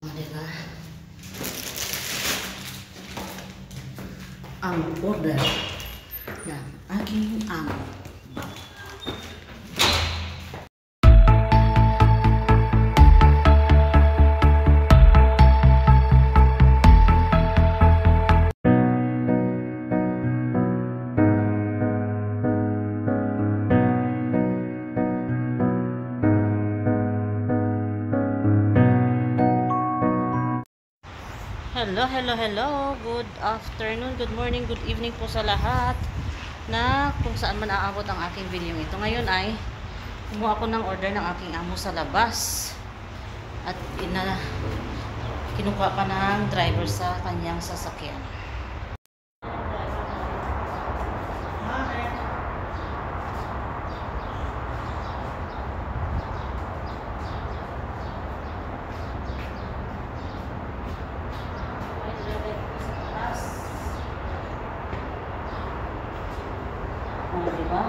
Diba? Ang order ng aking amo. Hello. Good afternoon, good morning, good evening po sa lahat na kung saan man aabot ang aking video ito. Ngayon ay kumuha ko ng order ng aking amo sa labas at kinukuha pa ng driver sa kanyang sasakyan. Diba?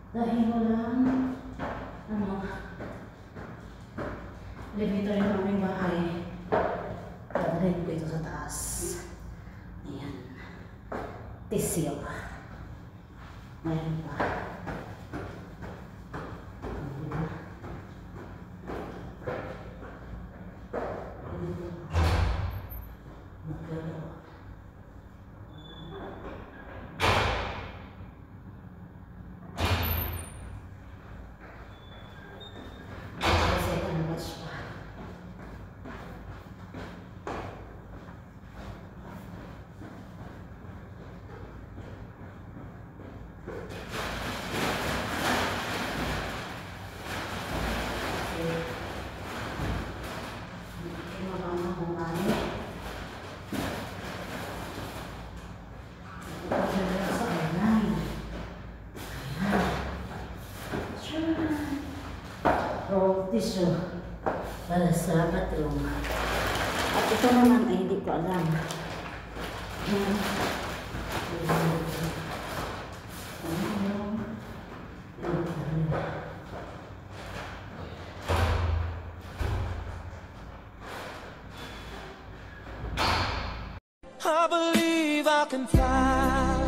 Dahil walang elevator yung aming bahay. Dadalhin ko ito sa taas. Ayan. Tisyo. Mayroon pa. Tissue para sa bathroom. At ito naman ay hindi ko alam. I believe I can fly.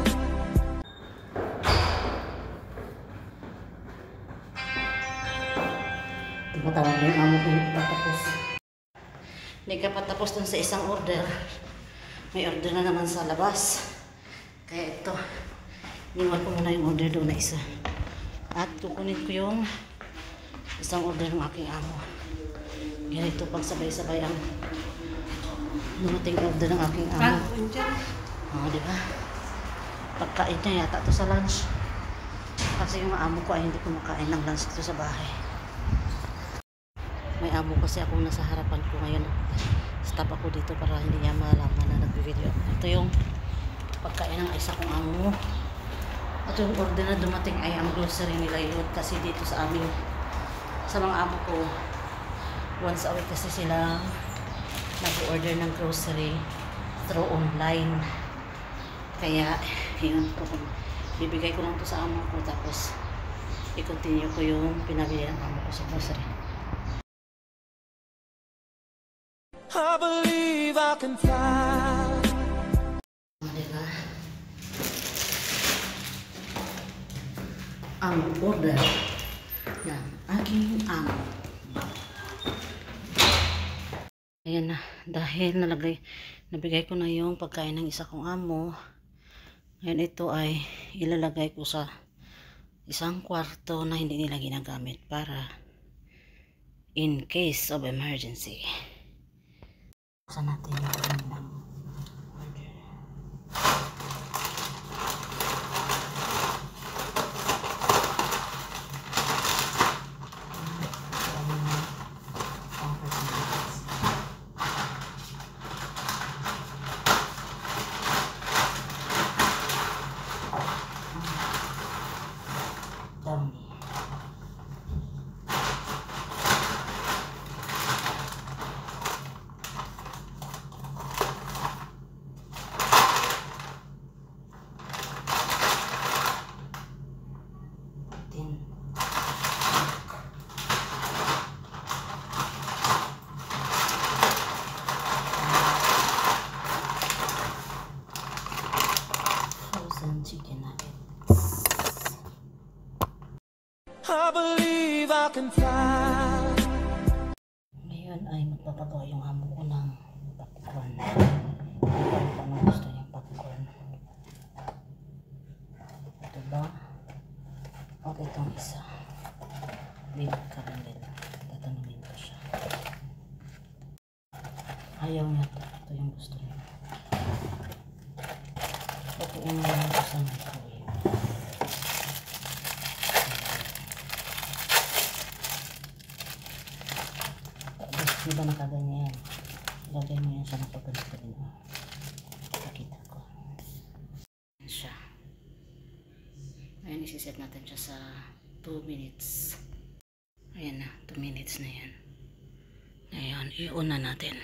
Tumatawag na yung amo ko yung patapos. Hindi ka patapos dun sa isang order. May order na naman sa labas. Kaya ito, iniwan ko muna yung order doon na isa. At kukunin ko yung isang order ng aking amo. Ganito pang sabay-sabay ang dumating order ng aking amo. Diba? Pagkain niya yata ito sa lunch. Kasi yung amo ko ay hindi kumakain ng lunch dito sa bahay. May amo kasi akong nasa harapan ko ngayon. Stop ako dito para hindi niya malaman na nag-video. Ito yung pagkain ng isa kong amo. At yung order na dumating ay ang grocery nila yun. Kasi dito sa amin, sa mga amo ko, once a week kasi sila nag-order ng grocery through online. Kaya, yun po. Bibigay ko lang to sa amo ko. Tapos, i-continue ko yung pinabili ng amo ko sa grocery. I believe I can fly. Diba? Ang order ng aking amo. Ayan na. Dahil nabigay ko na yung pagkain ng isa kong amo. Ngayon ito ay ilalagay ko sa isang kwarto na hindi nila ginagamit para in case of emergency. Buksan natin yung order. chicken nuggets. I believe I can fly. Ngayon ay magpapagawa yung amo ko ng popcorn. Kung gusto niyang popcorn. Ito ba? O itong isa. Big caramel. Tatanungin ko siya. Ayaw niya ito. Ito yung gusto niya. Ito yung mga ko sa microwave. Tapos di ba nakaganyan? Lagay mo yan siya ng pagkalit mo. Pakita ko. Yan siya. Ayan, isiset natin siya sa 2 minutes. Ayan na, 2 minutes na yan. Ngayon, iuna natin.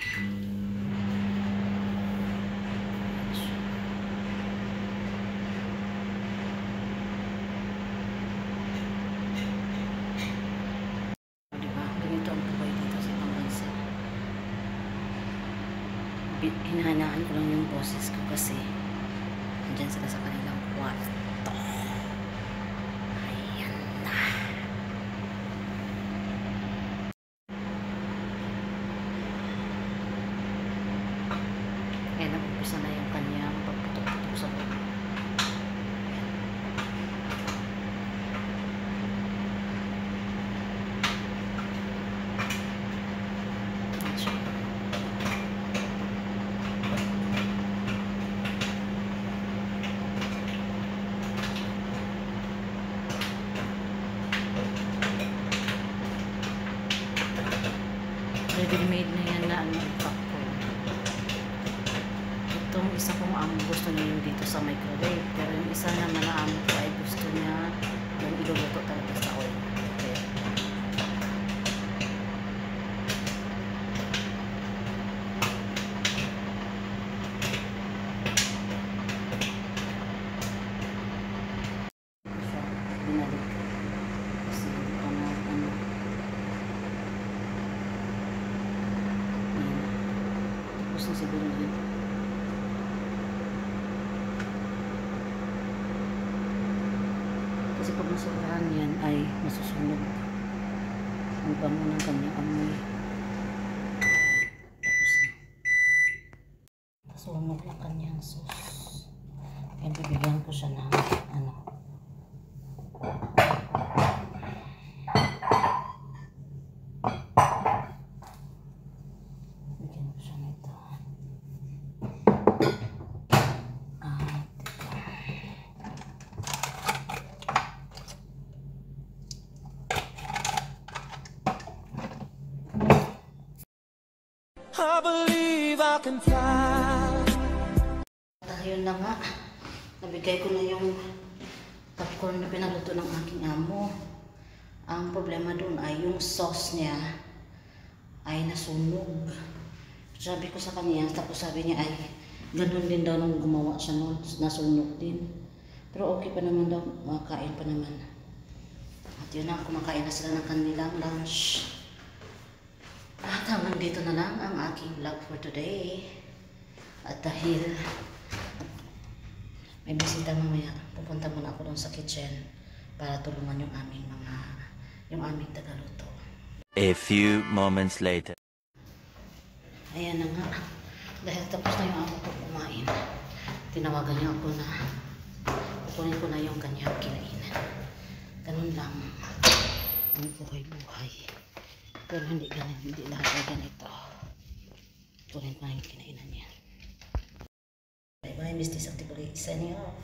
Diba? Ganito ang buhay dito sa ibang bansa. Hinahanaan ko lang yung boses ko kasi andyan sila sa kanilang kwarto. Ayan na. Ayan, nag-umpisa na yung kanyang pagputok-putok sa loob. Ayan siya. Ready-made na yan na ano, popcorn. Itong isa kong amo gusto niya yung dito sa microwave. Pero yung isa naman na amo ko ay gusto niya yung iluluto talaga sa oil. Okay. Siya, binalik. Kasi ano. Tapos na siguro yun. Kasi pag nasobrahan yan ay masusunog. Ang bango ng kanyang amoy. Tapos na. Nasunog ng kanyang sauce. Kaya bibigyan ko siya ng ano. Bigyan ko siya nito. I believe I can fly. Ayun na nga. Nabigay ko na yung popcorn na pinaluto ng aking amo. Ang problema doon ay yung sauce niya ay nasunog. Sabi ko sa kanya, tapos sabi niya ay ganun din daw nung gumawa siya noon, nasunog din. Pero okay pa naman daw, makain pa naman. At yun na, kumakain na sila ng kanilang lunch. At hanggang dito na lang ang aking vlog for today. At dahil may bisita mamaya, pupunta muna ako doon sa kitchen para tulungan yung aming tagaluto. A few moments later. Ayan na nga. Dahil tapos na yung amo ko kumain, tinawagan niya ako na kukunin ko na yung kanyang kinainan. Ganun lang ang buhay-buhay. Pero hindi lahat ay ganito. Kunin ko na yung kinainan niya. Bye-bye, Miss Tisactibuli. Signing off.